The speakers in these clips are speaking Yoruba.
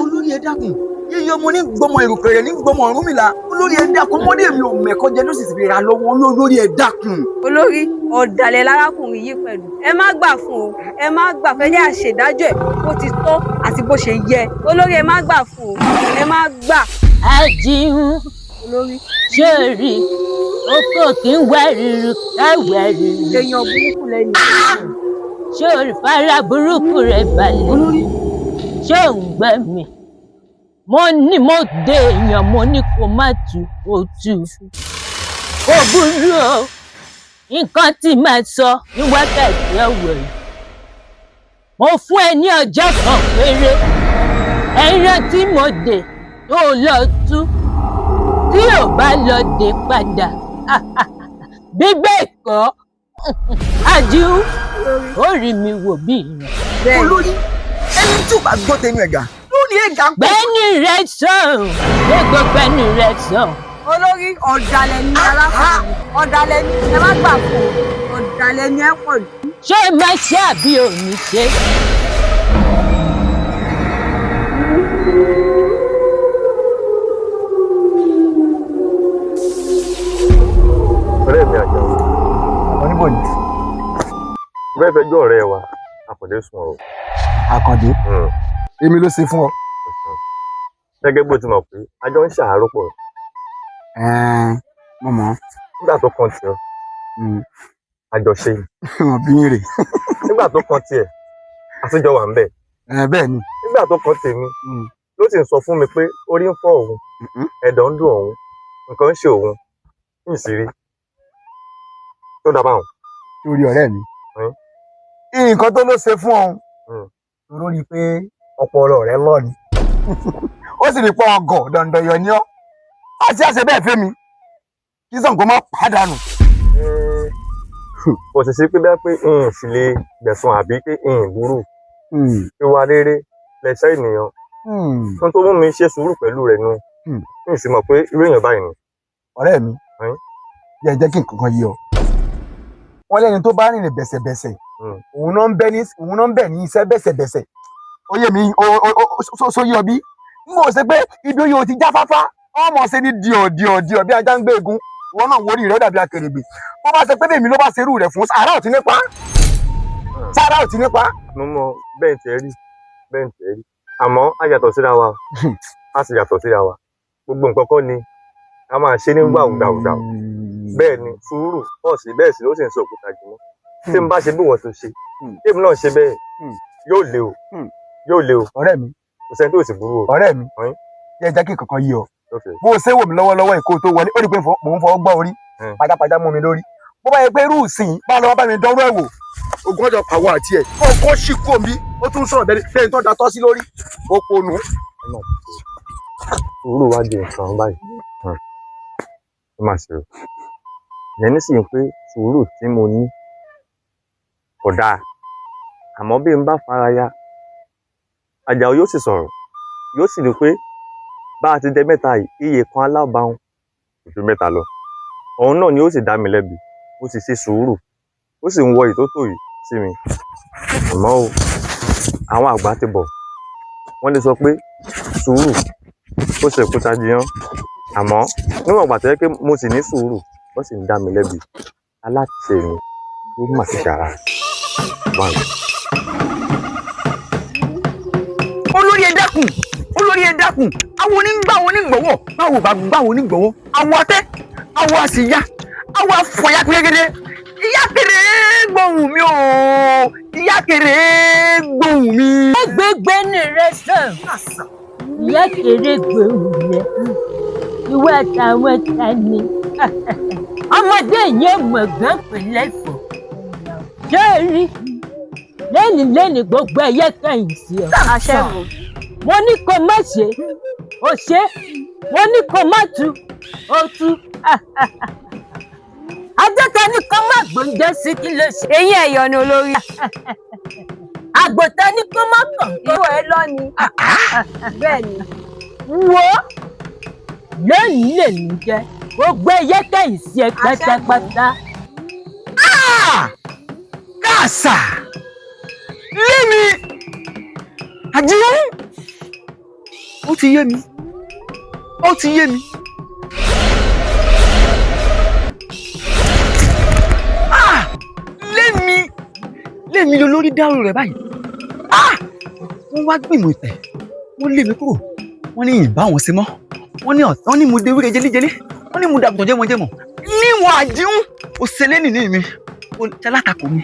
olórí ẹ dákun yíyí ọmọ ní gbọmọ ìrùkẹ̀rẹ̀ ní gbọmọ Ọ̀rúnmìlà olórí ẹ dákun ọmọdé mi ò mẹ̀kọ jẹ ló sì ti ra lọ́wọ́ olórí ẹ dákun. olórí ọ̀dàlẹ̀ lárákùnrin yìí pẹ̀lú ẹ má gbà fún o ẹ má gbà fẹ́ jẹ́ àṣèdájọ́ ẹ̀ bó ti tọ́ àti bó ṣe yẹ olórí ẹ má gbà fún o ẹ má gbà. Àjíhun olórí ṣé o rí oko kì í wá rírú káwá rírú. èèyàn burúkú lẹ́nu. ṣé o rí fara burúkú rẹ balẹ̀. olórí ṣé ò ń gbẹ mi mo ní mo dé èèyàn mo ní kó má tu kó tu kó burú o nǹkan tí màá sọ ní wákàtí ọ̀wọ̀ yìí mo fún ẹ ní ọjọ́ kan péré ẹran tí mo dè tó lọ tú tí ò bá lọ dé padà gbígbé kọ́ Àjíhun ó rí mi wò bí ìran. olórí ẹni tí ò bá gbọ́ tẹnu ẹ̀gà lórí ẹ̀gà ń pọ̀. gbẹ́ni rẹ sàn gbogbo gbẹ́ni rẹ sàn. olórí ọ̀dàlẹ̀ ni arákùnrin ọ̀dàlẹ̀ ni ẹ má gbà fún o ọ̀dàlẹ̀ ni ẹ pọ̀ jù. ṣé máa ṣe àbí òní ṣe. ọ̀rẹ́ mi Àjàó oníbò ní. bẹ́ẹ̀ fẹjọ́ ọ̀rẹ́ wa Àkàndé sùn o. Àkàndé èmi ló ṣe fún ọ. gẹ́gẹ́ bó ti mọ̀ pé a jọ ń ṣàárò pọ̀. mo mọ̀. nígbà tó kàn tiẹ̀ àjọṣe wọn bí yín rè. nígbà tó kàn tiẹ̀ àtijọ́ wà ń bẹ̀. bẹ́ẹ̀ ni. nígbà tó kàn tèmi ló sì ń sọ fún mi pé orí ń fọ́ òun ẹ̀dọ̀ ń dùn òun nǹkan ń ṣe òun ń sì rí tó dábàá òun. lórí ọ̀rẹ́ mi nǹkan tó ló ṣe fún ọ lórí pé ọpọlọ rẹ lọ ni ó sì rí pọ ọgọ dandanyọ ni ọ àti àṣẹ bẹ́ẹ̀ fẹ́ mi kí Ṣàngó má pàdánù. kò sì sí pé bẹ́ẹ̀ pé sì lè gbẹ̀sùn àbí pé burú ìwà rere lẹ̀ṣẹ̀ ènìyàn fún tó mú mi ṣe sùúrù pẹ̀lú rẹ̀ nu n sì mọ̀ pé irú èèyàn báyìí ni. ọ̀rẹ́ mi jẹ́ kí nǹkan kan yé ọ wọ́n lẹ́ni tó bá rìnrìn bẹ̀sẹ̀bẹ̀sẹ̀ òun náà ń bẹ̀ ní iṣẹ́ bẹ̀sẹ̀bẹ̀sẹ̀ ó yé mi so yé ọ bí n kò ṣe pé ibi oyè ò ti já fáfá ọmọ ṣe ní díọ̀ bí ajá ń gbé egun ìwọ náà wọrí rẹ ó dàbí akèrègbè bó bá ṣe pé bèmí ló bá ṣerú rẹ fún sàárà ò ti nípa sàárà ò ti nípa. mo mọ bẹ́ẹ̀ tẹ́ rí àmọ́ a yàtọ̀ síra wa a sì yàtọ̀ síra wa gbogbo nǹkan kọ́ ni a máa ṣe ní wàhùdàhùdàhù bẹ́ẹ̀ ni sùúrù ọ̀sìn bẹ́ẹ̀ sì ló sì ń sọ òkúta jùmọ́ tí n bá ṣe bí wọ́n tó ṣe tí èmi náà ṣe bẹ́ẹ̀ yóò le o ọ̀rẹ́ mi kò sẹ́ni tó sì burú o. ọ̀rẹ́ mi jẹ́ kí nǹkan yé ọ bó o ṣe wò mí lọ́wọ́lọ́wọ́ ìkó tó wọlé ó rí pé mò ń fọwọ́ gbọ́ orí pajápajá mú mi lórí bó bá yẹ pé irú ìsìn bá lọ́wọ́ bá mi dánwó ẹ̀ wò ogun ọjọ́ pàwọ́ àti ẹ̀ kó ṣì kú omi ó tún sọ̀rọ̀ bẹ́ẹ̀ tó da tọ́ sí lórí ó ponú. sùúrù wá di nǹkan báyìí ó mà ṣe o ìyẹn nísìnyí pé sùúrù tí mo ní kò dáa àmọ́ bí n bá fara ya Àjàó yóò sì sọ̀rọ̀ yóò sì rí pé bá a ti dẹ mẹ́ta yìí iye kan alábàáhùn kò ju mẹ́ta lọ òun náà ni ó sì dá mi lẹ́bi ó sì ṣe sùúrù ó sì ń wọ ìtótó yìí sí mi àmọ́ o àwọn àgbà ti bọ̀ wọ́n lè sọ pé sùúrù ó ṣe òkúta jiyàn àmọ́ níwọ̀n ìgbà tó yẹ pé mo sì ní sùúrù wọ́n sì ń dá mi lẹ́bi aláṣẹ mi ló mà ti ṣàrà báyìí. olórí ẹ dákun àwọn onígbà wọn onígbọ̀wọ́ báwo bá gbà wọn onígbọ̀wọ́ àwọn atẹ́ àwọn àṣìyá àwọn afọyà pérégedé ìyá kéré gbóhùn mi o ìyá kéré gbóhùn mi. gbẹgbẹ ní rẹ sàn ìyá kéré gbóhùn rẹ ìwé àtàwọn ta ni ọmọdé yẹn mọ̀gán pẹ̀lẹ́ fọ̀ ṣé o rí lẹ́ni gbogbo ẹyẹ kẹ́yìn sí ọ. àṣẹ wò. mo ní kó má ṣe ó ṣe mo ní kó má tu ó tu adẹ́ta ní kó má gbòǹjẹ sí kí ló ṣe. eyín ẹ̀yọ́ ni olórí. àgbòtá ní kó má kàn. ìwọ ẹ lọ ni. bẹ́ẹ̀ ni. wo lónìí lè ní jẹ gbogbo ẹyẹ kẹ́yìn sí ẹ pátápátá. káàsà ti yé mi ó ti yé mi. lémi lolórí dárò rẹ̀ báyìí wọ́n wá gbìmọ̀ ìtẹ̀ wọ́n lé mi kúrò wọ́n ní ìbá wọn ṣe mọ́ wọ́n ní mo dé wíre jẹ́lẹ́jẹ́lẹ́ wọ́n ní mo dàgbọ̀n jẹ́mọ́jẹ́mọ́ níwọ̀n àdíhùn ó ṣẹlẹ̀ nínú mi ó ṣe látakò mi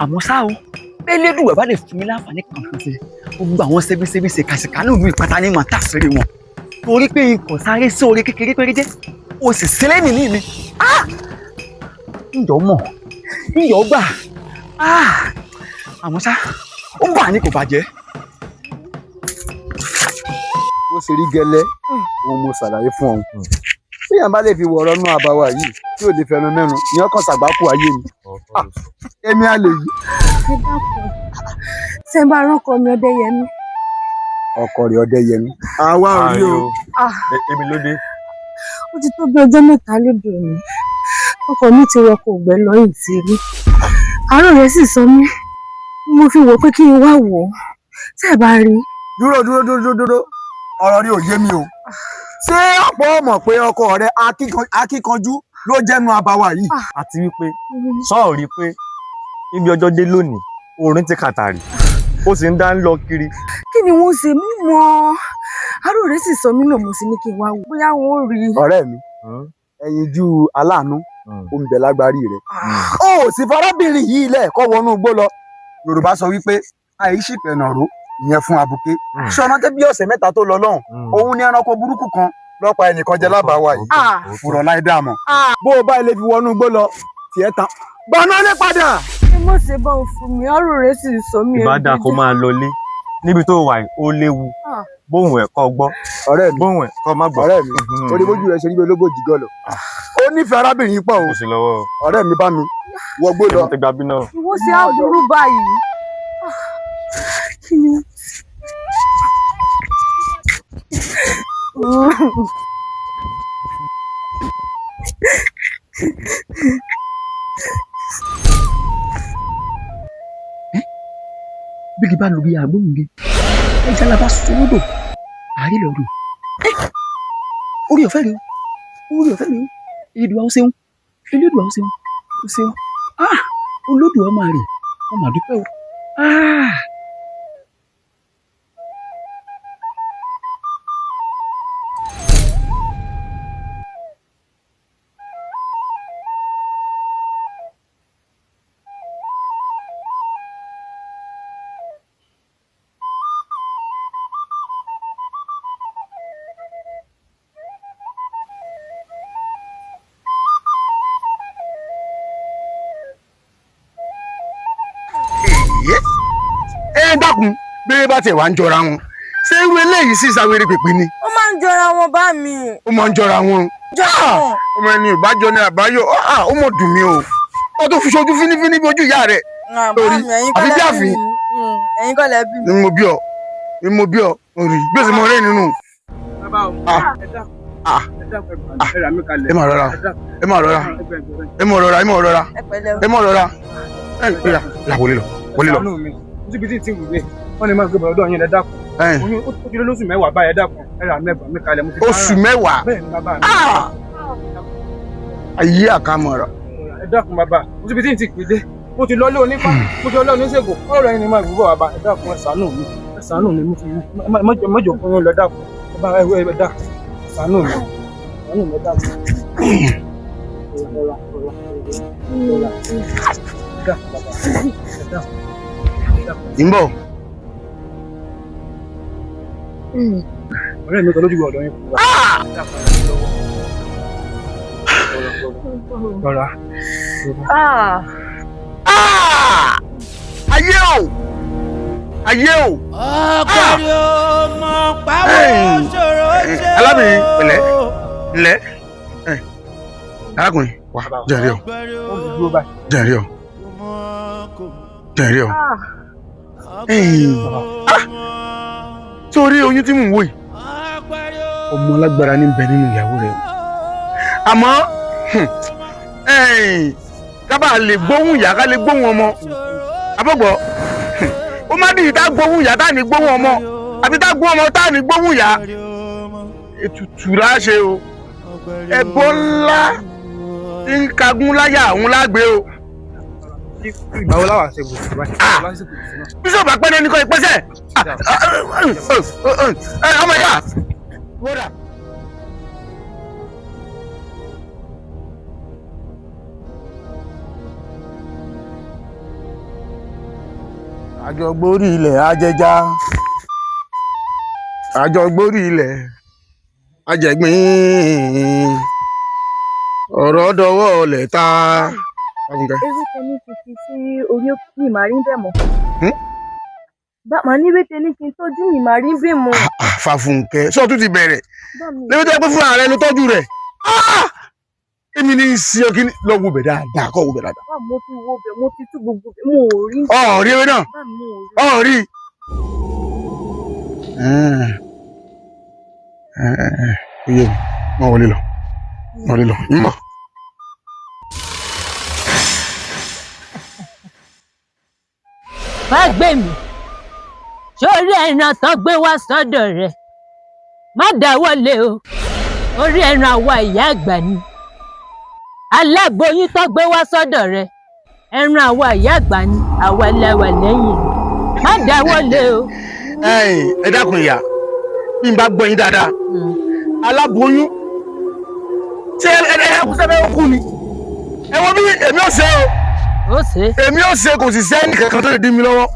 àmọ́ ṣá o pélédùn ẹ̀ bá lè fún mi láǹfààní kan ṣe gbogbo àwọn ṣẹ́bíṣẹ́bí ṣe kàṣìkánú ìlú ìpátá ní màá tàṣírí wọn torí pé nǹkan sáré sóore kékeré péréjé ó sì ṣẹlẹ̀ nínú mi ǹjọ́ mọ̀ ǹjọ́ gbà àmọ́ ṣá ó bà ní kò bàjẹ́. bó ṣe rí gẹ́lẹ́ òun mo ṣàlàyé fún ọ̀hún tí yàn bá lè fi wọ̀rọ̀ nú àbáwá yìí tí ò lè fẹnu mẹ́rùn ní ọkàn ṣàgbákò ayé mi èmi á lè yí. ẹ dákun ṣé ń bá rọ́kọ mi Ọdẹ́yẹmí. ọkọ rẹ̀ Ọdẹ́yẹmí àwa ò rí o. èmi ló dé. ó ti tó bí ọjọ́ mẹ́ta lóde òní ọkọ mi ti rọkọ ògbẹ́ lọ́yìn tí rí àárọ̀ rẹ̀ sì sọ mí mo fi wò pé kí n wá wò ó tẹ́ ẹ bá rí. dúró ọ̀rọ̀ rí ò yé mi o ṣé ọ̀pọ̀ mọ̀ pé ọkọ rẹ̀ akíkanjú ló jẹ́nu àbáwá yìí. àti wípé sọ́ọ̀ rí i pé ibi ọjọ́ dé lónìí oòrùn ti kàtàrí ó sì ń dá ń lọ kiri. kí ni wọ́n ṣe mú mọ́ àárọ̀ rẹ̀ sì sọ mí náà mo sì ní kí n wá wò bóyá wọ́n rí. ọ̀rẹ́ mi ẹyinjú aláàánú ó ń bẹ lágbárí rẹ̀ ó sì farábìnrin yìí lẹ̀ kọ́ wọnú igbó lọ. Yorùbá sọ wípé àìsípẹ̀ nàró ìyẹn fún abuké ṣọ̀nà tẹ́ bí ọ̀sẹ̀ mẹ́ta tó lọ lọ́hùn òun ní ẹranko burúkú kan lọ́pàá ẹnìkan jẹ lábàáwá yìí fúrọ̀ láì dààmú bó o bá ilé fi wọnú igbó lọ tiẹ̀ tán gbọ́nà lé padà. ẹ mọ̀ ṣe bá òun fún mi àárọ̀ rẹ̀ sì sọ mí. ìbádà kó máa lọlé níbi tó wà ó léwu bóun ẹ̀ kọ́ gbọ́ ọ̀rẹ́ mi bóun ẹ̀ kọ́ má gbọ́. ọ̀rẹ́ mi orí bójú rẹ̀ ṣe rí bí ológbò jìgọ́ lọ ó nífẹ̀ẹ́ arábìnrin pọ̀ o kò sí lọ́wọ́ ọ̀rẹ́ mi bá mi wọgbó lọ. ìwọ ṣe aburú báyìí. bíkí bá lu bí agbóhùnge ẹja la bá sọ́dọ̀ àárí lọ́dọ̀ orí ọ̀fẹ́ rẹ Elédùà ó ṣeun Olódùà máa rè wọ́n máa dúpẹ́ o. dákun bí bá tiẹ̀ wá ń jọra wọn ṣé irú eléyìí sì ṣàwérè pèpè ni. ó máa ń jọra wọn bá mi. ó máa ń jọra wọn. ọmọ ẹni ìbájọ ni àbáyọ ó mọ̀ dùn mí o ó tó fi ṣojú fínífíní bí ojú ìyá rẹ̀ lórí àfi bí àfin. ẹ̀yin kọ́ lẹ bí mi. ni mo bí ọ orí bí o sì mọ rẹ nínú. ẹ máa rọra wọlé lọ. síbi tí ń wùwé wọn ni máa gbé bọ̀dọ̀ yẹn dákun oyún ó ti lé lóṣù mẹ́wàá báyẹn dákun ẹ̀rà mẹ́fà mi kalẹ̀ mo ti. oṣù mẹ́wàá bẹ́ẹ̀ ni bàbá mi. ayé àkàmọ̀ra. ẹ dákun bàbá mo síbi tí ń ti pèdé mo ti lọ lé onífá mo ti lọ lé oníṣègùn ọ̀rọ̀ yẹn ni máa gbúbọ̀ bàbá ẹ dákun ẹ ṣàánú mi mo fi mọ́jọ fún yín lọ dákun bàbá ẹ dákun ṣàánú mi ẹ dákun. Ìbọ̀. Ọ̀rẹ́ mi kan lójú ọ̀dọ̀ yín. Rọra. Ayé o! Ọ̀pọ̀lọpọ̀ ọmọ pàwọ́ ṣòro ṣe o. Alábìnrin pẹ̀lẹ́ ńlẹ́. Arákùnrin wà jẹ̀rí ọ. Jẹ̀rí ọ. Sórí oyún tí mò ń wò yìí ọmọ alágbára ní bẹ nínú ìyàwó rẹ àmọ́ kábà lè gbóhùn ìyá ká lè gbóhùn ọmọ àbọ̀gbọ́ ó má dìí tá gbóhùn ìyá tá ní gbóhùn ọmọ àti tá gbọ́ ọmọ tá ní gbóhùn yá ètùtù láṣẹ o ẹbọ ńlá tí ń kagún láyà àwọn lágbé o. ìgbà wo láwàá ṣe gbòòsì báyìí. bísọ̀bù àpẹẹrẹ nìkan ìpẹ́sẹ̀ ọmọ ìyá wọ́dà. àjọgbórí ilẹ̀ ajẹja àjọgbórí ilẹ̀ ajẹgbìn ọ̀rọ̀ dọwọ́ ọ̀lẹ̀ ta. ewé tẹni kì í fi sí orí mi màá rí bẹ́ẹ̀ mọ́. màá ní ewé tẹni kì í tọ́jú mi màá rí bẹ́ẹ̀ mọ́. Fàfúnkẹ́ sọ tún ti bẹ̀rẹ̀ lẹ́yìn tó yẹ pé fúnra rẹ ló tọ́jú rẹ̀ èmi ní í sí ọkí lọ wo bẹ̀ dáadáa kọ́ wo bẹ̀ dáadáa. mo ti wo bẹ̀ mo ti tú gbogbo bẹ̀ mo ò rí. rí ewé náà rí. iye mọ wọlé lọ mọ. Fágbèmí sórí ẹran tán gbé wá sọ́dọ̀ rẹ̀ má dáwọ́lé o orí ẹran àwa ìyá àgbà ni aláboyún tó gbé wá sọ́dọ̀ rẹ̀ ẹran àwa ìyá àgbà ni àwa lẹwà lẹ́yìn má dáwọ́lé o. ẹ dákun ìyá bí n bá gbọ́ yín dáadáa aláboyún ṣé ẹ kú sẹ́fẹ́ kú ni ẹ wọ́n bí èmi ò ṣe o. ó ṣe. èmi ò ṣe kò sì sẹ́ni kankan tó lè dín mi lọ́wọ́.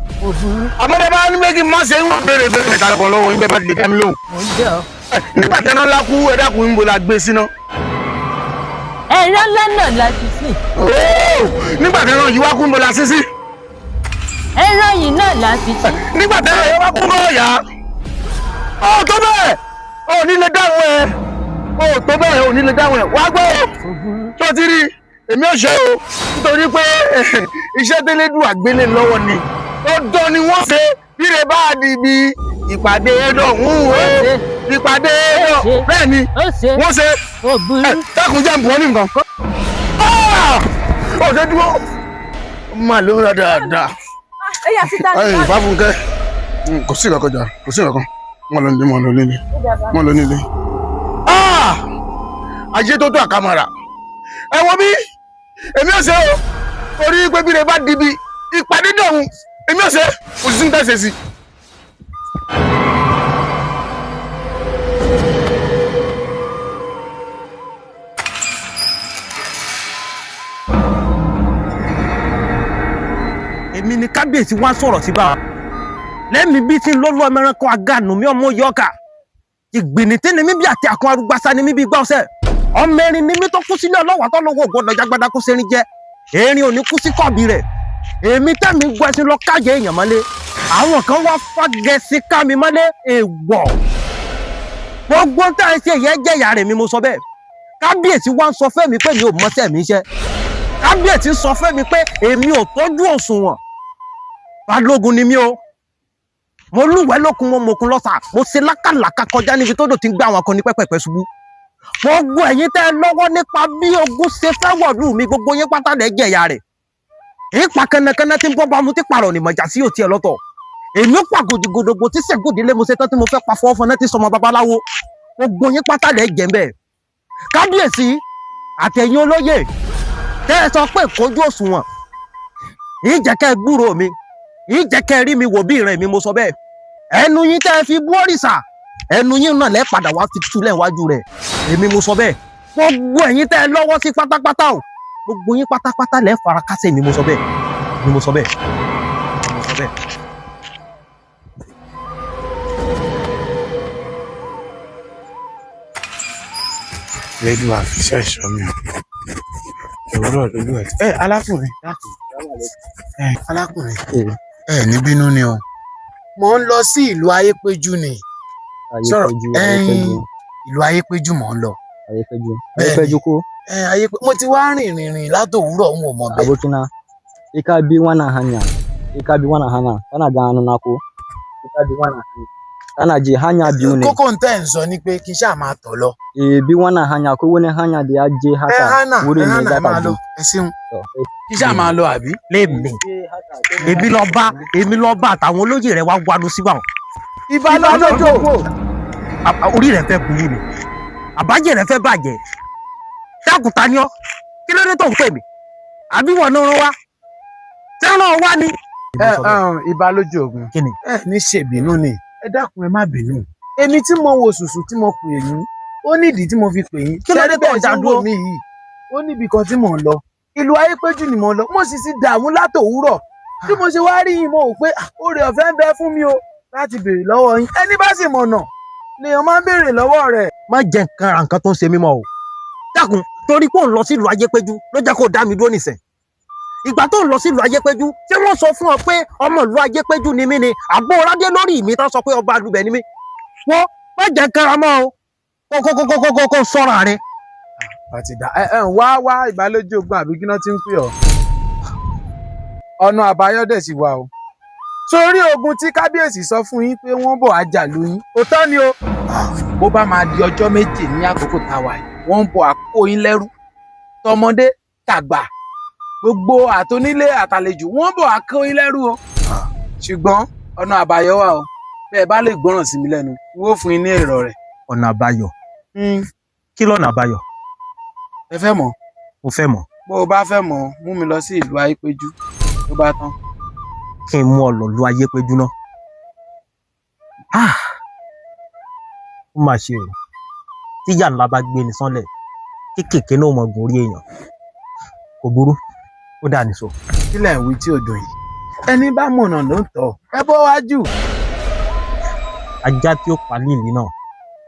àmọ́ bẹ́ẹ̀ bá ní méjì má ṣe ń wọ́n béèrè mẹ́ta kan lọ́wọ́ yín bẹ́ẹ̀ bá ti lè dá mi lóhùn. mo ń jẹ́ ọ. nígbà tí ẹran ńlá kú ẹ dákun ń bo la gbé síná. ẹran ńlá náà la ti sìn. nígbà tí ẹran yìí wá kú ń bo la sísí. ẹran yìí náà la ti sìn. nígbà tí ẹran yìí wá kú ń bọ̀ yá. ó tó bẹ́ẹ̀ ó ní lè dáhùn ẹ ó tó bẹ́ẹ̀ ó ní lè dáhùn ẹ wá gbọ́ tó ti rí èmi ò ṣe o nítorí pé iṣẹ́ tẹ́lẹ́dùn àgbélé lọ́wọ́ ni dandan ni wọ́n ṣe bíre bá a di ibi ìpàdé ẹ̀dọ̀hún o ìpàdé ẹ̀dọ̀ bẹ́ẹ̀ ni wọ́n ṣe dákun jẹ́ nǹkan ní nǹkan. ó ṣe dúró máa ló ń ra dáadáa. Fáfúnkẹ́ kò sí ìkankan jà kò sí ìkankan wọ́n lọ nílé. ajé tó tó àkàmàrà ẹ wọ́n bí èmi ò ṣe o torí pé bí rẹ bá di bí ìpàdé dọ̀hún èmi ò ṣe kò sí ní tẹ̀sẹ̀ sí. èmi ni kábíyèsí wá sọ̀rọ̀ sí báwa lẹ́mìí bí tí ń lọ́lọ́ ẹmẹ́ránkọ́ agánù mi ọmọ yọ̀ọ̀kà ìgbìnìtì ni mí bí àti àkàn arúgbásá ni mí bí gbá ọ̀sẹ̀ ọmọ erin ni mí tó kú sílé ọlọ́wà tó lọ́wọ́ gbọ́dọ̀ jágbádá kó sẹ́rin jẹ́ erin ò ní kú sí kọ̀bí rẹ̀ èmi tẹ́mi gbọ́ ẹṣin lọ kájẹ èèyàn mọ́lé àwọn kan wá fagẹsí ká mi mọ́lé èèwọ̀ gbogbo tá à ń ṣe yẹn jẹ́ ìyá rẹ̀ mi mo sọ bẹ́ẹ̀ kábíyèsí wá ń sọ fẹ́mi pé mi ò mọ́ṣẹ́ mi iṣẹ́ kábíyèsí sọ fẹ́mi pé èmi ò tọ́jú òṣùwọ̀n balógun ni mí o mo lúwẹ̀ẹ́ lókun mo mọ̀kun lọ́sà mo ṣe lákàlàkà kọjá níbi tó dò ti ń gbé àwọn kan ní pẹ́pẹ́pẹ́ ṣubú gbogbo ẹ̀yin tẹ́ ẹ lọ́wọ́ nípa bí ogun ṣe fẹ́ wọ̀lú mi gbogbo yín pátá lẹ́ jẹ́ ìyá rẹ̀ ìpa kẹnẹkẹnẹ tí ń bọ́ bá mu tí pààrọ̀ ní mọ̀jà sí òtí ẹ̀ lọ́tọ̀ èmi ó pa gòdìgòdògbò tí sẹ́gòdìlé mo ṣe tán tí mo fẹ́ pa fọ́fọ́ náà tí sọmọ babaláwo gbogbo yín pátá lẹ́ jẹ́ bẹ́ẹ̀ kábíyèsí àtẹ̀yìn olóyè tẹ́ ẹ sọ pé kójú òṣùwọ̀n ìjẹ́kẹ́ gbúrò mi ìjẹ́kẹ́ rí mi wò bí ìrìn mi mo sọ bẹ́ẹ̀ ẹnu yín tẹ́ ẹ fi bú òrìṣà ẹnu yín náà lẹ́ padà wá fi túlẹ̀ wájú rẹ̀ èmi mo sọ bẹ́ẹ̀ gbogbo ẹ̀yin tẹ́ ẹ lọ́wọ́ sí pátápátá o gbogbo yín pátápátá lẹ́ fara kásẹ̀ èmi mo sọ bẹ́ẹ̀ èmi mo sọ bẹ́ẹ̀ èmi mo sọ bẹ́ẹ̀. lẹ́dùn àfiṣẹ́ ìṣọ́ mi òwúrọ̀ lójú ẹ̀ alákùnrin alákùnrin ní bínú ni o mo ń lọ sí ìlú ayépéjú ni sọ̀rọ̀ ìlú ayépéjú mò ń lọ. ayépéjú kó. mo ti wá rìn látòwúrọ̀ n ò mọ̀ bẹ́ẹ̀. abokina ika bi wana hanya kana ga anu nako ika bi wana hanya kana je hanya biyu ne. kókó ntẹ́ ń sọ ni pé kí n ṣáà máa tọ̀ lọ. bi wana hanya ko wani hanya da ya je haka wurin ne za ka je. ẹ ṣeun kí ṣáà máa lọ àbí. lèmi èmi lọ bá àtàwọn olóyè rẹ wá wánu síbà ìbálòjò. Orí rẹ̀ fẹ́ burú ni. Àbájẹ́ rẹ̀ fẹ́ bàjẹ́. Dákùtà ni ọ́. Kí ló dé tó ń pè mí? Àbí wọ́n náà wá? Tẹ́ràn wá ni. Ìbálòjò Ògún. Kí ni? Ẹ ní ṣèbínú ni. Ẹ dákun ẹ má bínú. Èmi tí mo wo sùsù tí mo pè yín, ó nídìí tí mo fi pè yín. Kí ló dé tó ń dá dúró? mi yìí? Ó níbi kan tí mò ń lọ. Ìlú Ayépéjú ni mò ń lọ. Mo sì ti dààmú látòwúrọ̀. Bí mo ṣe wá rí yín mo rò pé oore ọ̀fẹ́ ń bẹ fún mi o láti béèrè lọ́wọ́ yín. Ẹni bá sì mọ̀nà lèèyàn máa ń béèrè lọ́wọ́ rẹ̀. Má jẹ́ nǹkan ra nǹkan tó ń ṣe mí mọ́ o. Dákun, torí pé ò ń lọ sílùú Ayépéjú ló jẹ́ kó dá mi dúró nìsẹ̀. Ìgbà tó ń lọ sílùú Ayépéjú, ṣé wọ́n sọ fún ọ pé ọmọ ìlú Ayépéjú ni mí ni? Àbó Ọládé lórí mi tó sọ pé ọba àlùbẹ̀ ni mí. Wọ́n má jẹ́ nǹkan ra mọ́ o. Kó sọ́ra rẹ̀. Àti dá wá Ìbálòjò Ògún àbí kí náà ti ń pè ọ́. Ọ̀nà àbáyọ dẹ̀ sì wà o. Sórí ogun tí kábíyèsí sọ fún yín pé wọ́n bọ̀ àjà lù yín. Òótọ́ ni o. Bó bá máa di ọjọ́ méje ní àkókò táwa yìí, wọ́n ń bọ̀ àkó yín lẹ́rú. Tọmọdé tàgbà gbogbo àtonílé àtàlejò wọ́n bọ̀ àkó yín lẹ́rú o. Ṣùgbọ́n ọ̀nà àbáyọ wà o. Bẹ́ẹ̀ bá lè gbọ́ràn sí mi lẹ́nu, n ó fún yín ní èrò rẹ̀. Ọ̀nà àbáyọ. Kí lọ́nà àbáyọ? Ẹ fẹ́ mọ̀? Mo fẹ́ mọ̀. Bó o bá fẹ́ mọ̀, mú mi lọ sí ìlú Ayépéjú tó bá tán. Kí n mú ọ lọ lu Ayépéjú náà. Ó mà ṣe o. Tíyà ńlá bá gbé ni sánlẹ̀, kéékèèké náà mọ̀ gùn orí èèyàn. Kò burú, ó dà ní so. Kílẹ̀ ń wí tí ò dùn yìí. Ẹni bá mọ̀nà ló ń tọ̀. Ẹ bọ́ wájú. Ajá tí ó pa líìlì náà,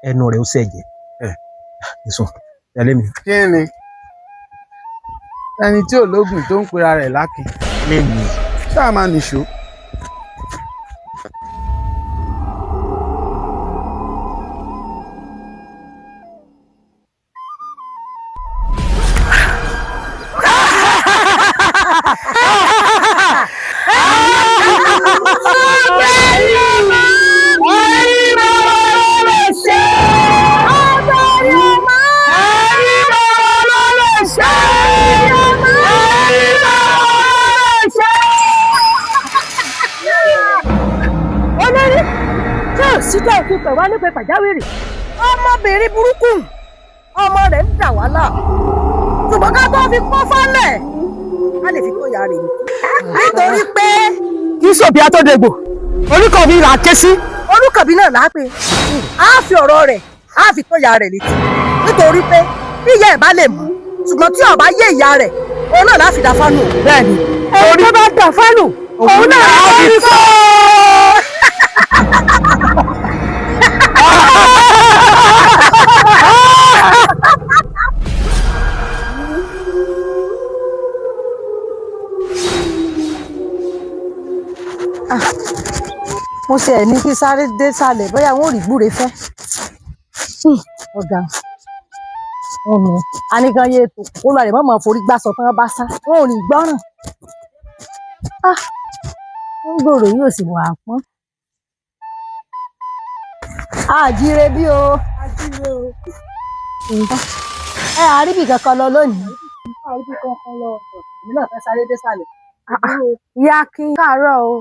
ẹnu rẹ̀ ó ṣẹ̀jẹ̀. Nìṣó, tẹ̀lé mi. Kí ni? Ẹni tí ò lóògùn tó ń pera rẹ̀ lákin. Lémi. Ṣáà máa nìṣó. síjọ́ òfin pẹ̀ wá nípe pàjáwìrì ọmọbìnrin burúkú ọmọ rẹ̀ ń dà wá láàmú ṣùgbọ́n ká tó fi pọ́n fọ́lẹ̀ á lè fi tó ìyá rẹ̀ nítorí pé kì í ṣòbí atódegbò orúkọ̀bí là á ké sí orúkọ̀bí náà là á pè á fi ọ̀rọ̀ rẹ̀ á fi tó ìyá rẹ̀ létí nítorí pé bí ìyá ẹ̀ bá lè mú ṣùgbọ́n tí ó bá yé ìyá rẹ̀ òun náà láfi dà fánù. bẹ́ẹ̀ni ẹni tó bá dà fánù òun náà láfi fọ́. mo ṣe ẹ̀ ní kí sáré dé sálẹ̀ bóyá wọn ò rí gbúre fẹ́. ọ̀gá ọ̀nà anìkan yé ètò kó lọ rẹ̀ mọ̀mọ́ forí gbà sọ tán bá sá wọn ò ní gbọ́ràn. ń gbòòrò yóò sì wà á pọ́n. àjíire bí o. àjíire o. ẹ àríbì kankan lọ lónìí. àríbì kankan lọ èmi náà fẹ́ sáré dé sálẹ̀. ìyá kí n káàárọ̀ o.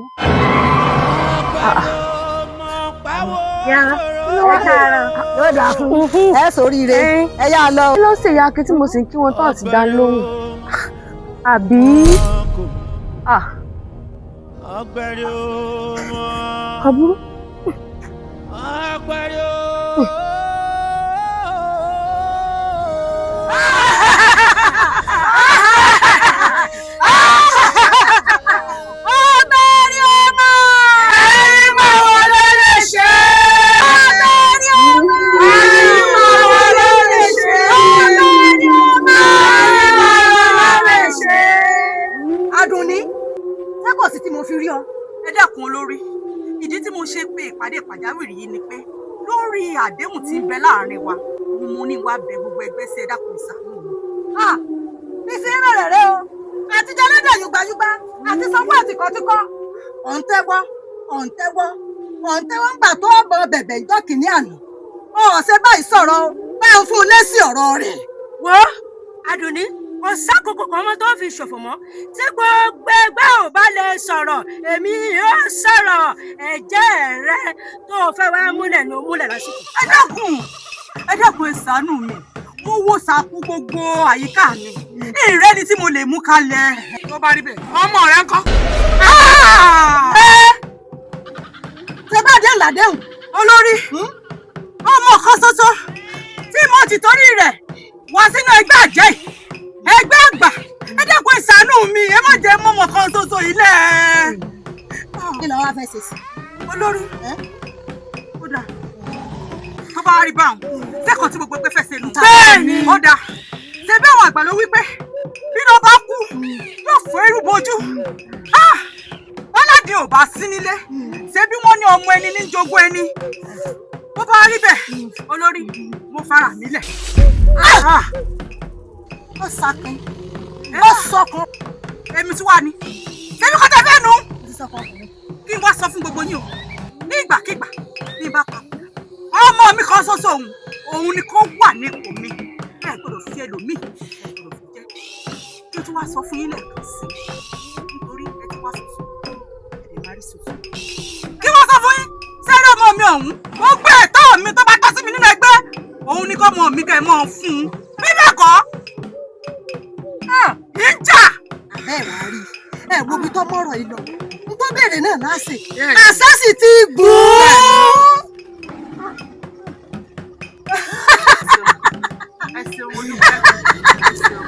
Yóò dà fún ẹ sóríire ẹ yá lọ. kí ló ṣe ìyá akin tí mo sì ń kí wọn tán àti dá lóhùn àbí. àbúrò. Pàjáwìrì yìí ni pé lórí àdéhùn tí ń bẹ láàrin wa mo ní wá bẹ̀ gbogbo ẹgbẹ́ sí ẹ̀dá kan ìsàánú mi. bí fi ń rẹ̀ rẹ̀ o àti jẹlẹ́dẹ̀ yùgbàyùgbà àti sanwó àtìkọ́tìkọ́ ọ̀ǹtẹ́wọ́ ń gbà tó ọ̀bọ̀ bẹ̀bẹ̀ ìjọ kìíní àná ọ̀sẹ̀ báyìí sọ̀rọ̀ bẹ́ẹ̀ ń fún un lésì ọ̀rọ̀ rẹ̀. wo Àdùnní kò sákòókò kan mọ́ tó fi ṣòfò mọ́ tí gbogbo ẹgbẹ́ ò bá lè sọ̀rọ̀ èmi yóò sọ̀rọ̀ ẹ̀jẹ̀ rẹ tó fẹ́ wá múlẹ̀ ní múlẹ̀ lásìkò. ẹ dákun ẹ ṣàánú mi mo wo sàkú gbogbo àyíká mi ìrẹ́ni tí mo lè mú kalẹ̀. tó bá rí bẹ́ẹ̀ ọmọ rẹ ń kọ́. tẹ bá dé làdéhùn olórí ọmọ kan ṣoṣo tí mo ti torí rẹ̀ wá sínú ẹgbẹ́ àjẹ́ ẹgbẹ́ àgbà ẹ dẹ́kun ẹ ṣàánú mi ẹ má jẹ́ mọ́mọ́ kan ṣoṣo ilé. kí ló wá fẹ́ ṣe sí. olórí ó dà tó bá rí báwọn sẹ́kọ̀ọ́ tí gbogbo ẹgbẹ́ fẹ́ ṣe nù. bẹ́ẹ̀ni ó dà ṣe bí àwọn àgbà ló wí pé bí ló bá kú yóò fọ́ irú bojú. bọ́ládé ò bá sí nílé ṣé bí wọ́n ní ọmọ ẹni ní jogún ẹni bó bá rí bẹ́ẹ̀ olórí mo fara mi lẹ̀. ó sakin ó sọkàn èmi tí wà ní èmi kọ́ tẹ fẹ́ nu kí n wá sọ fún gbogbo yín o ní ìgbàkigbà bí n bá pa ọmọ mi kan ṣoṣo òun ni kó wà nípò mi ẹ gbọ́dọ̀ fi ẹlòmíì ẹ gbọ́dọ̀ fi jẹ kí n tún wá sọ fún yín lẹ́ẹ̀kan sí nítorí ẹ ti wá ṣoṣo ẹ má rí ṣoṣo. kí wọ́n sọ fún yín sẹ́rẹ̀ ọmọ mi ọ̀hún gbogbo ẹ̀tọ́ mi tó bá tọ́ sí mi nínú ẹgbẹ́ òun ni kọ́ ọmọ mi kẹ́ ẹ mọ́ ọ fún un bí bẹ́ẹ̀ kọ́ ìjà. àbẹ́ ẹ̀ wá rí ẹ wo ibi tó mọ̀rọ̀ yìí lọ n tó béèrè náà láṣẹ àṣẹ sì ti gùn. ẹ ṣeun olùkọ́ ẹ ṣeun.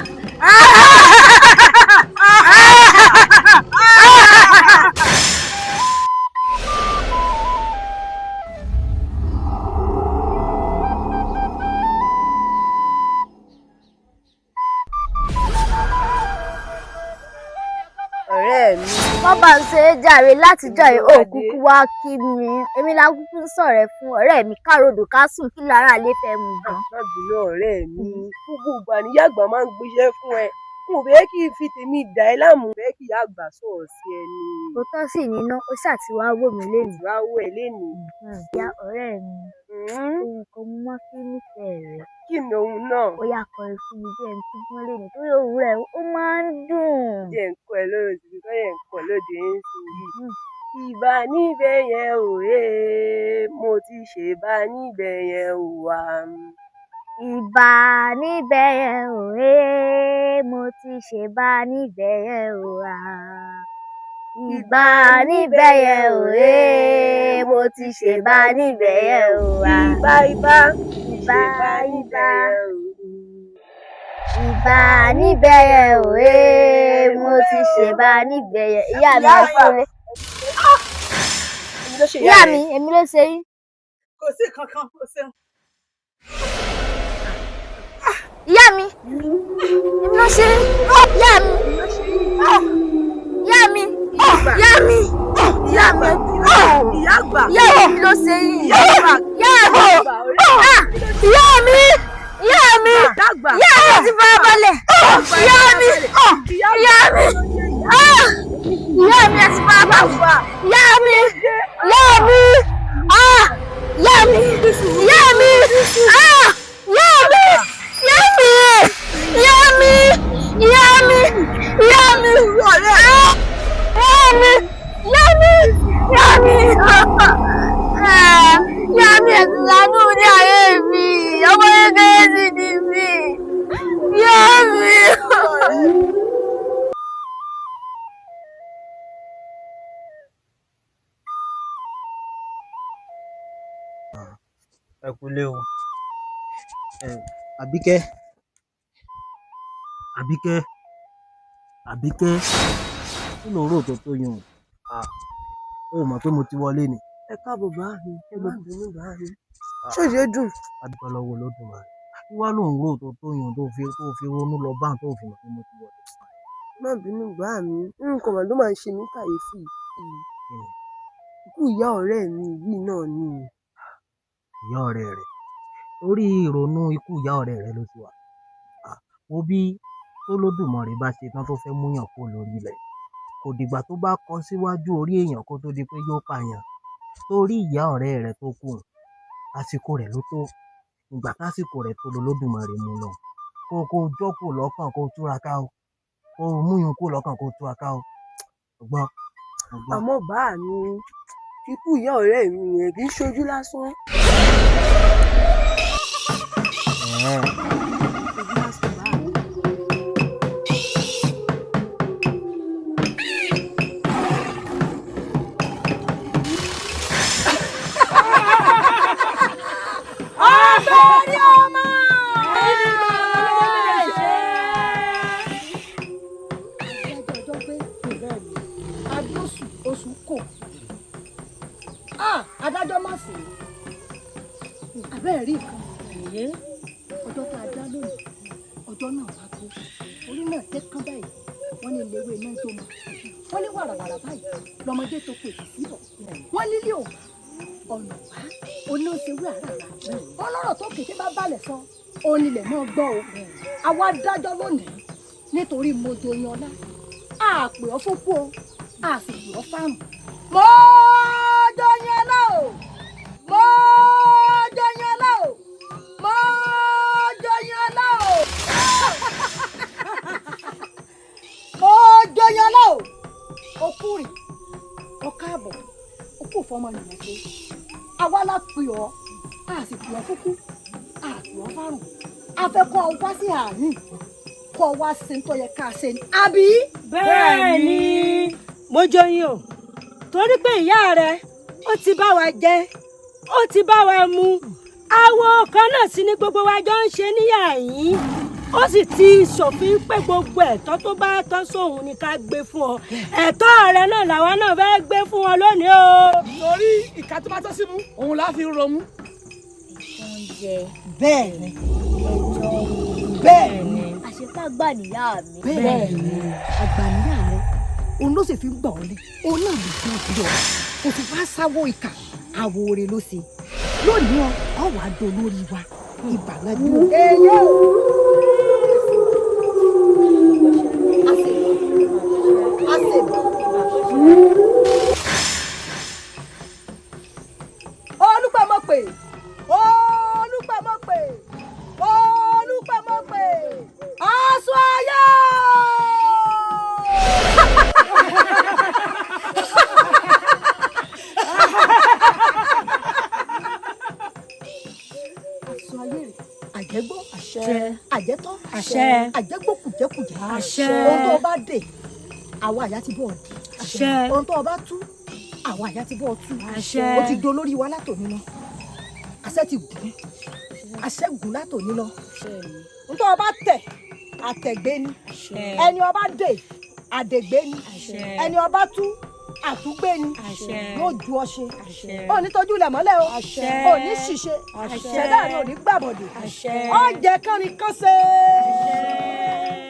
ọ̀rẹ́ mi wọ́n bá ń ṣe é jàre látijọ́ yìí ó kúkú wá kí mi èmi la kúkú ń sọ̀rẹ́ fún ọ̀rẹ́ mi károdò ká sùn kí lára lè fẹ́ mu gan. àbílẹ̀ ọ̀rẹ́ mi gbogbo ìgbà níyà àgbà máa ń gbéṣẹ́ fún ẹ mo bẹ́ẹ̀ kí n fi tèmi dà ẹ́ láàmú bẹ́ẹ̀ kí ìyá àgbà sọ̀rọ̀ sí ẹ ni. òótọ́ sì níná ó ṣàtiwá wò mí lénìí. ìwà wò ẹ lénìí. ìyá ọ̀rẹ́ mi ohun kan mo máa fi nífẹ̀ẹ́ rẹ̀. kí ni ohun náà. ó yà kọrin fún mi bí ẹni tí gbọ́n lé ní torí òun rẹ̀ ó máa ń dùn. jẹ́ nǹkan ẹ̀ lóde ti fi yẹn nǹkan lóde ń sìn yìí. ìbá níbẹ̀ yẹn ò mo ti ṣèbá níbẹ̀ yẹn ò wá. ìbá níbẹ̀ yẹn ò mo ti ṣèbá níbẹ̀ yẹn ò wá. ìbá níbẹ̀ yẹn ò mo ti ṣèbá níbẹ̀ yẹn ò wá. ìbá ìbá níbẹ̀ yẹn ò mo ti ṣèbá níbẹ̀ yẹn. ìyá mi ló fúnlé. ìyá mi èmi ló ṣe yín. kò sí kankan kò sí. ìyá mi èmi ló ṣe yín. ìyá mi ìyá mi ìyá mi ìyá mi ìyá àgbà ìyá mi ló ṣe yín. ìyá mi ìyá mi ìyá mi ìyá mi ti fara balẹ̀. ìyá mi ìyá mi ìyá mi ti fara balẹ̀. ìyá mi ìyá mi ìyá mi ìyá mi ìyá mi ìyá mi ìyá mi ìyá mi ọ̀rẹ́ ìyá mi ìyá mi ìyá mi ìyá mi ẹ̀sìn lánú ní ayé mi ọmọ kékeré sì ni mí ìyá mi. ẹ kú lé o Àbíkẹ́ Àbíkẹ́ Àbíkẹ́ kí ló rò tó yùn ó mọ̀ pé mo ti wọlé ni. ẹ káàbọ̀ bá mi ẹ má bínú bá mi. ṣòye dùn. adúpẹ́ lọ́wọ́ lọ́dún wa wíwá ló ń rò tó yùn tó fi ronú lọ bá tó fi mọ̀ pé mo ti wọlé. má bínú bá mi nǹkan mà ló máa ń ṣe mí kàyéfì. ikú ìyá ọ̀rẹ́ mi yìí náà ni. ìyá ọ̀rẹ́ rẹ̀ torí ìrònú ikú ìyá ọ̀rẹ́ rẹ̀ ló ti wà. wo bí t'Olódùmarè bá ṣe tán tó fẹ́ múyàn kó lórí ilẹ̀ kò dìgbà tó bá kọ síwájú orí èèyàn kó tó di pé yóò pààyàn torí ìyá ọ̀rẹ́ rẹ̀ tó kù àsìkò rẹ̀ ló tó ìgbà tásìkò rẹ̀ tó l'Olódùmarè mú lọ kó jókòó lọ́kàn kó túraká o kó múyàn kó lọ́kàn kó túraká o ọgbọ́n. àmọ́ bá mi ikú ìyá ọ̀rẹ́ mi yẹn kì í ṣojú lásán. adájọ́ má sí abẹ́ẹ̀ rí nǹkan ọjọ́ tó a dá lónìí ọjọ́ náà wá tó orí náà tẹ́ kán báyìí wọ́n ní léwé iná tó mọ́ wọ́n ní wàràwàrà báyìí lọ́mọdé tó pèsè síbọ̀ wọ́n nílé òun ọ̀nà wá oníṣèwé àràrà wọ́n lọ́rọ̀ tó kété bá balẹ̀ sọ òun nílẹ̀ mọ́ gbọ́ o àwa dájọ́ lónìí nítorí mojo yanlá àpè ọ́ fún kú o àsìkò ọ́ fáàmù mojo yanlá o mojo yanlá o mojo yanlá o mojo yanlá o okùnrin ọkàbọ̀ okùn fọmọ nìyẹn pé àwa la pè ọ́ àsìkò ọ́ fún kú àpè ọ́ fáàmù afẹ́kọ́ wá sí àárín kọ́ wá sí tó yẹ ká ṣe ni àbí. bẹ́ẹ̀ ni mo jọyìn o torí pé ìyá rẹ ó ti bá wa jẹ ó ti bá wa mu awo kan náà sí ni gbogbo wa jọ ń ṣe níyà yín ó sì ti ṣòfin pé gbogbo ẹ̀tọ́ tó bá tọ́ sóhun ni ká gbé fún ọ ẹ̀tọ́ rẹ náà làwa náà fẹ́ gbé fún ọ lónìí o. torí ìka tó bá tọ́ sí mú òun la fi romú. bẹ́ẹ̀ ni bẹ́ẹ̀ ni àṣepá gbà níyà mi. bẹ́ẹ̀ ni àgbà níyà rẹ òun ló sì fi ń gbà ọ́ lé òun náà lè fi ọ̀dọ́ kò sì wá sáwó ìkà àwo rẹ ló ṣe lónìí ọ wàá do lórí wa ìbàlájú. èyí ò olùpẹ̀mọ́pẹ̀ olùpẹ̀mọ́pẹ̀ olùpẹ̀mọ́pẹ̀ aṣọ ayé. aṣọ ayé rẹ̀ àjẹgbó àṣẹ àjẹtọ́ àṣẹ àjẹgbó kùjẹkùjẹ àṣẹ ohun tó o bá dè àwọn àyà ti bọ̀ dé àṣẹ ohun tó o bá tú àwọn àyà ti bọ̀ tú àṣẹ o ti dolórí wa látòní lọ àṣẹ ti gùn àṣẹ gùn látòní lọ ohun tó o bá tẹ̀ àtẹ̀gbé ni ẹni o bá dè àdègbé ni ẹni o bá tú àtúgbé ni yóò ju ọ ṣe ò ní tọ́jú ilẹ̀ mọ́lẹ̀ o ò ní ṣìṣe ṣẹ̀dá rẹ ò ní gbàbọ̀dè ó jẹ́ kánrin kánṣe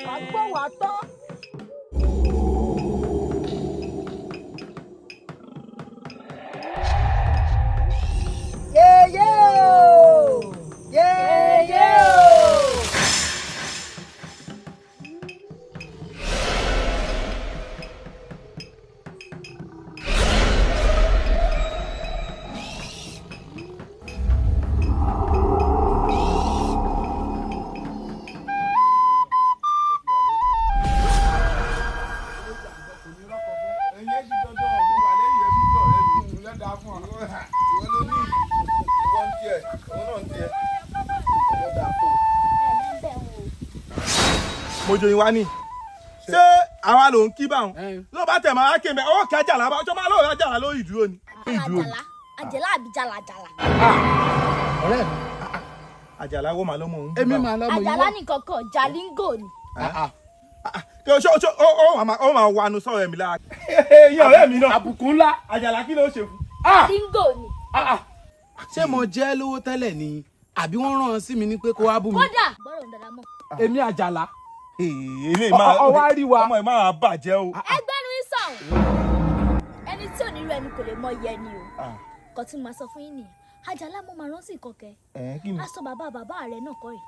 wàá gbọ́ wàá tọ́. yeye o yeye o. mojoyin wa ni ṣé àwa ló ń kí báwọn ló bá tẹ̀ máa ké mẹ́ ọwọ́ kí Àjàlá bá ọjọ́ máa lọ́wọ́ Àjàlá lórí ìdúró ni. Àjàlá àbí jàlàjàlà. ọ̀rẹ́ mi Àjàlá wo màá ló mọ̀ ń bá. èmi màá lọ́mọ yìí wá. Àjàlá nìkan kan Jalingo ni. kí o ṣe ó máa wanu sọ̀rọ̀ mi lára. ẹ̀yin ọ̀rẹ́ mi náà àbùkù ńlá Àjàlá kí ló ṣe fún. Jalingo ni. ṣé mo jẹ́ lówó tẹ́lẹ̀ ni àbí wọ́n rán sí mi ní pé kó wá bù mí. kódà gbọ́dọ̀ dára mọ́. èmi Àjàlá. ọwọ́ àríwá ọmọ ẹ̀ máa bàjẹ́ o. ẹgbẹ́nu ìsàn ẹni tí ò ní rẹ ni kò lè mọ iye ẹni o kan tí mo máa sọ fún yín nìyẹn Àjàlá mo máa rántí kọkẹ aṣọ bàbá rẹ náà kọ́ rẹ̀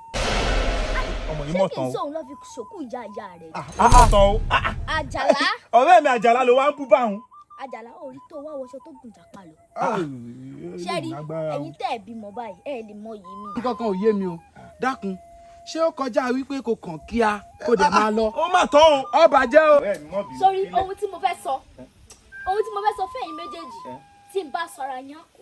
ọmọ yìí mọ̀ tán o ṣé kì í sóhun ló fi ṣòkú ìyá rẹ̀. ó mọ̀ tán o. Àjàlá. ọ̀rẹ́ mi Àjàlá ló wá ń bú báwọn. Àjàlá orí tó wá wọṣọ tó gùn jàpá lọ. ṣé rí ẹ̀yin tẹ́ ẹ̀ bímọ báyìí ẹ̀ lè mọ yìí mi. kankan ò yé mi o dákun ṣé ó kọjá wípé kò kàn kíá kó dẹ̀ máa lọ. ó mà tán o. ó bàjẹ́ o. sórí ohun tí mo fẹ́ sọ fẹ́yìn méjèèjì tí n bá sọra yán kù.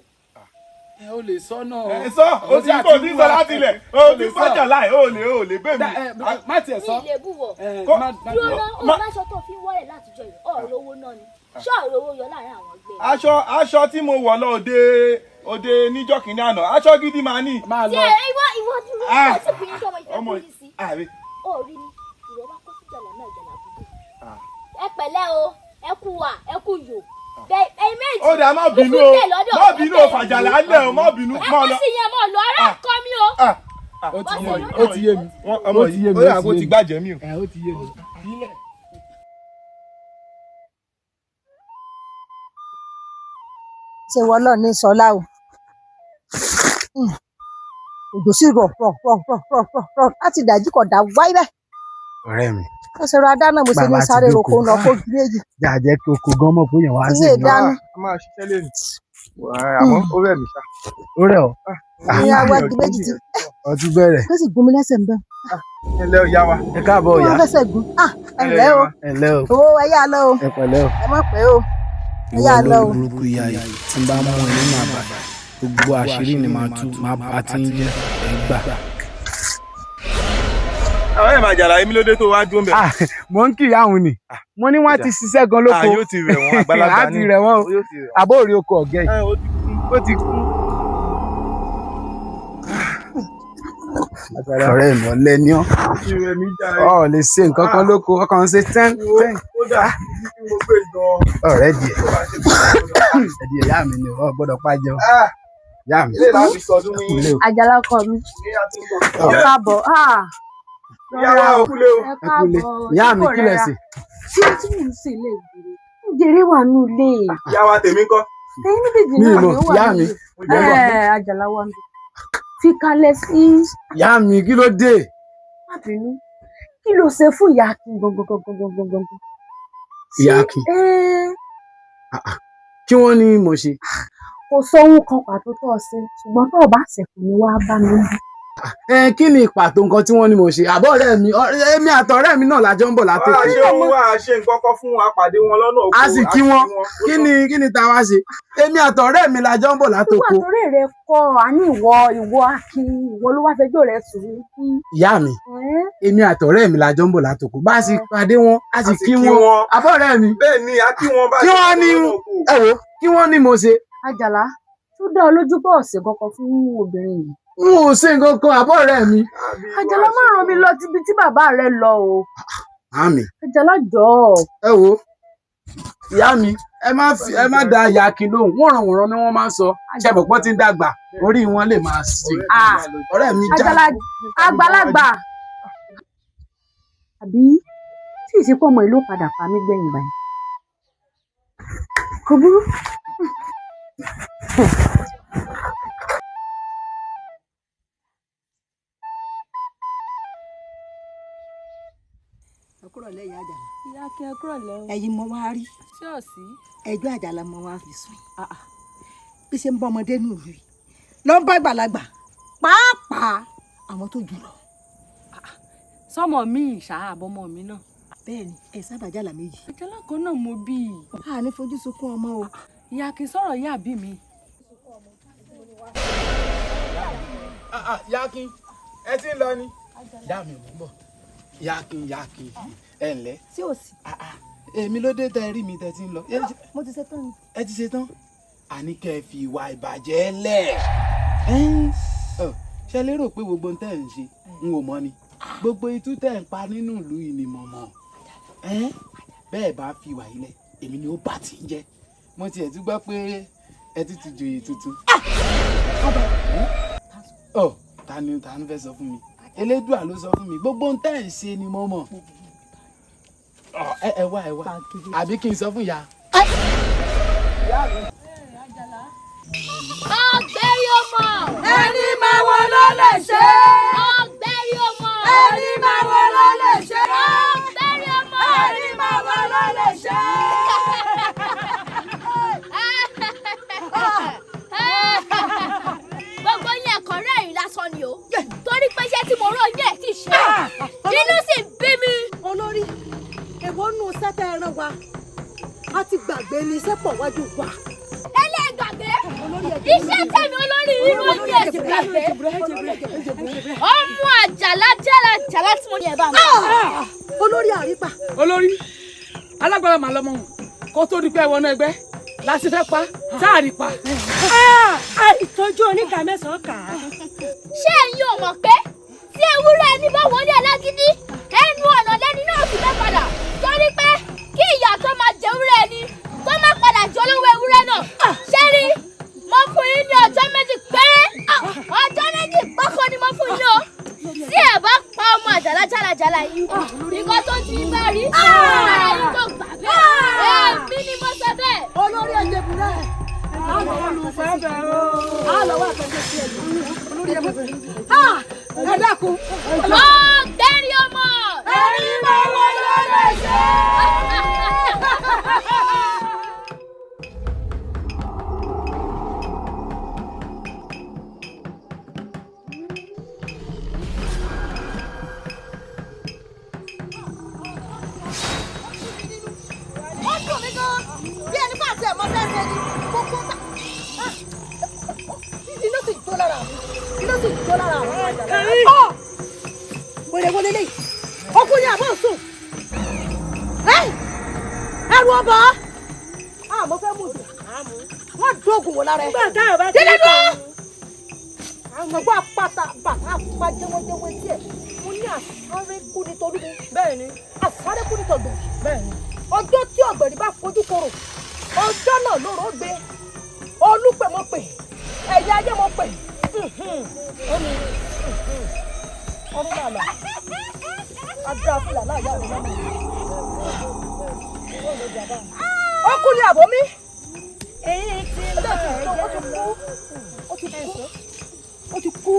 ẹ o lè sọ náà. ẹ sọ o ti kò ní sọ láti ilẹ̀ o ti sọjà láì o lè bẹ́ẹ̀ mi. má tiẹ̀ sọ. mi ì lè búwọ̀ dúró náà o láṣọ tó fi ń wọlé látijọ́ yìí ọ̀rọ̀ owó náà ni ṣé ọ̀rọ̀ owó yọ láàrin àwọn ẹgbẹ́. aṣọ tí mo wọ̀ lọ òde níjọ́ kìíní àná aṣọ gidi máa ní. máa lọ. ìwọ dúró ó ti fi ń sọmọ ìfẹ́ kúrú sí. ó rí ni ìwọ bá kó sí jàlá náà jàlá kúrú. ẹ pẹ̀lẹ́ o ẹ kú wa ẹ kú yò. ó dà má bínú o fàjàlá lẹ̀ o má bínú mọ́ lọ. ẹ kó sí yẹn mọ́ lọ ara kọ́ mi o. ó ti yé mi ọmọ yìí ó yà kó ti gbàjẹ́ mi o. ó ti yé mi. ṣe wọ́n lọ ní sọlá o òjò sí rọ̀ láti dàjí kọ̀ dá wáyé bẹ́ẹ̀. ọ̀rẹ́ mi. ó ṣe ra dáná mo ṣe ní sáré roko lọ kó ju méjì. jàjẹ́ kí oko gan mọ̀ fún yẹn wá sí ìlú. a máa ṣiṣẹ́ lé ní àmọ́ ó rẹ̀ mí ṣá. ó rẹ̀ ọ́. ìyá wa ju méjì tí. ọtí bẹ̀rẹ̀. ó sì gún mi lẹ́sẹ̀ ń bẹ́. ẹ lẹ́ o yá wa. ẹ káàbọ̀ ó ìyá. fẹsẹ̀ gún. ẹ ǹlẹ́ o. ẹ ǹlẹ́ o. owó ẹ yá lọ o. ẹ pẹ̀lẹ́ o. ẹ mọ̀ pé o. ẹ yá lọ o. burúkú ìyá yìí tí n bá mú ẹ nínú àbàdà gbogbo àṣírí ni màá tú máa bá ti ń jẹ ẹ gbà. àwọn ẹ̀ máa jàlá èmi lóde tó wá dúró mbẹ. mo ń kí ìyá òun ni mo ní wọ́n ti ṣiṣẹ́ gan lóko. yóò ti rẹ̀ wọ́n àgbàlagbà ní. á ti rẹ̀ wọ́n o àbó òrí oko ọ̀gẹ́ yìí ó ti kú. ọ̀rẹ́ mi ọ̀lẹ ni ọ́ ọ lè ṣe nǹkan kan lóko ọkàn ń ṣe tẹ́ń. ọ̀rẹ́ díẹ̀ ẹ̀dí ìyá mi ni ọ gbọ́dọ̀ pàjẹ́ o ìyá mi. Àjàlá ọkọ mi ẹ káàbọ̀ ìyá mi kílẹ̀ sí. ṣé tí mò ń sè lè gbèrè jèrè wà nù ilé. ìyá wa tèmi kọ́. ẹyin méjèèjì náà ló wà nù ilé. Àjàlá wa mi fi kalẹ̀ sí. ìyá mi kí ló dé. má bínú kí ló ṣe fún ìyá Akin gangan. ìyá Akin kí wọ́n ní mo ṣe. kò sọ ohun kan pàtó tó ọ ṣe ṣùgbọ́n tó o bá ṣẹ̀kù ni wàá bá mi bí. kí ni pàtó nǹkan tí wọ́n ní mo ṣe àbọ̀ ọ̀rẹ́ mi èmi àtọ̀rẹ́ mi náà lájọ ń bọ̀ látòkè. ṣé òun wá ṣe nǹkan kan fún wa pàdé wọn lọ́nà òkú. a sì kí wọn kí ni ta wá ṣe èmi àtọ̀rẹ́ mi lájọ ń bọ̀ látòkè. ìwọ àtọ̀rẹ́ rẹ kọ́ àní ìwọ Akin ìwọ ló wá fẹjọ́ rẹ sùn. ìyá mi èmi àtọ̀rẹ́ mi lájọ ń bọ̀ látòkè bá a sì pàdé wọn a sì kí wọn àbọ̀rẹ́ mi. bẹ́ẹ̀ ni a kí wọn bá ṣe wọ́n ní ẹ wò kí wọ́n ní mo ṣe. Àjàlá tó dá ọ lójú bọ́ ọ̀sẹ̀ kankan fún obìnrin yìí. n ò ṣe nǹkan kan àbọ̀rẹ́ mi. Àjàlá má ràn mí lọ síbi tí bàbá rẹ lọ o. Àmì. Àjàlá jọ̀ọ́. ẹ wo ìyá mi ẹ má da ìyá Akin lóhùn wọ̀nrànwọ̀nràn ni wọ́n máa ń sọ ṣe àbọ̀pọ̀ tí ń dàgbà orí wọn lè máa ṣe. ọ̀rẹ́ mi já. Àjàlá àgbàlagbà. àbí tí ìsìnkú ọmọ ìlú padà pa mí gbẹ̀yìn báyìí. kò burú. ẹkúrọ̀lẹ́ ìyá Àjàlá. ìyá Akin ẹkúrọ̀lẹ́ o. ẹ̀yin mo wá rí. ṣé ò sí. ẹjọ́ Àjàlá mo wá fi sùn. bí ṣe ń bọ́ ọmọdé nù rí ló ń bá àgbàlagbà pàápàá àwọn tó jù lọ. sọmọ mi ìṣá àbọmọ mi náà. bẹ́ẹ̀ni ẹ sábà Àjàlá méjì. Àjàlá kan náà mo bí i. a ní fojú sunkún ọmọ o. ìyá Akin sọ̀rọ̀ yá bí mi. ìyá Akin ẹ ti ń lọ ni. ìyá mi ò ń bọ̀. ìyá Akin ẹ ǹlẹ́. sí ò sí. èmi ló dé tẹ rí mi tẹ ti ń lọ. mo ti ṣe tán ni. ẹ ti ṣe tán. àní kẹ́ ẹ fi ìwà ìbàjẹ́ lẹ̀. ṣe lérò pé gbogbo ohun tẹ́ ẹ̀ ń ṣe n ò mọ̀ ni gbogbo itú tẹ́ ẹ̀ ń pa nínú ìlú yìí ni mọ̀mọ́ bẹ́ẹ̀ bá fi ìwà yìí lẹ̀ èmi ni ó bá ti ń jẹ́ mo tiẹ̀ tún gbọ́ pé ẹ ti ti joyè tuntun. ta ni fẹ́ sọ fún mi Elédùà ló sọ fún mi gbogbo ohun tẹ́ ẹ̀ ń ṣe ni mo mọ̀. ẹ wá àbí kí n sọ fún ìyá. ọ̀gbẹ́rì ọmọ. ẹni máa wọ ló lè ṣe. ọ̀gbẹ́rì ọmọ. ẹni máa wọ ló lè ṣe. ọ̀gbẹ́rì ọmọ. ẹni máa wọ ló lè ṣe. gbogbo yín ẹ̀kọ́ rẹ́rìn lásán ni o torí pé iṣẹ́ tí mo rán yín ẹ̀ tí ì iṣẹ́ tẹ̀mí olórí inú oúnjẹ ẹ̀sìn kàfẹ́. Ọmọ àjàlá jàlá tí mo ní ẹ̀ bá mi. Olórí àrípa. Olórí alágbára màá lọmọ wọn kó tó di pé ẹwọ́n ẹgbẹ́ láti fẹ́ pa sáàrì pa. Ìtọ́jú oníkà mẹ́sàn-án kà á. Ṣé ẹ̀yin ò mọ̀ pé tí ewúrẹ́ ẹni bá wọlé alágídí ẹnu ọ̀nà lẹ́ni náà fi fẹ́ padà torí pé kí ìyá tó máa jẹ ewúrẹ́ ẹni tó má padà jọ lówó ewúrẹ́ náà. Ṣé rí mo fún yín ní ọjọ́ méjì péré ọjọ́ méjì gbọ́kọ́ ni mo fún yín o. Tí ẹ bá pa ọmọ àjàlá jàlá yìí nǹkan tó ti bá rí ara yín tó gbà bẹ́ẹ̀ èmi ni mo sọ bẹ́ẹ̀. Olórí ẹ̀jẹ̀bùrẹ́ olùfẹ́ bẹ̀rẹ̀ o. Àlọ́wọ́ àtẹ̀jẹ̀ sí ẹ̀ olórí ẹ̀jẹ̀bùrẹ́. Ẹ dákun. Ọ̀gbẹ́ni ọmọ. Ẹ̀rí máa wọlé lọ́dẹ̀ ṣe. Ó dùn mí gan bí ẹni bá tiẹ̀ mọ́ fẹ́ẹ́ fẹ́ẹ́ ni gbogbo ta. Iná sì jó lára mi. Iná sì jó lára àwọn àjàlá. Wèrè wọlé lé. Ọkùnrin àbọ̀ sùn. Ẹrù ọba. Mo fẹ́ mú jù. Wọ́n dógùn wò lára ẹ̀. Dídé dúró. Àgbẹ̀gbọ́ apáta bàtà àpájẹ́wọ́jẹ́wọ́ díẹ̀. Mo ní àsáré kú nítorí mi. Bẹ́ẹ̀ni. Àsáré kú nítorí mi. Bẹ́ẹ̀ni. Ọjọ́ tí ọ̀gbẹ̀rì bá fojú korò ọjọ́ náà lóró gbé olùpẹ̀ mọ́ pè ẹ̀yà ayé mọ́ pè ọdún làlà adáfúlà láàyè àwọn ọmọ ọkùnrin àbọ̀ mi ó ti kú.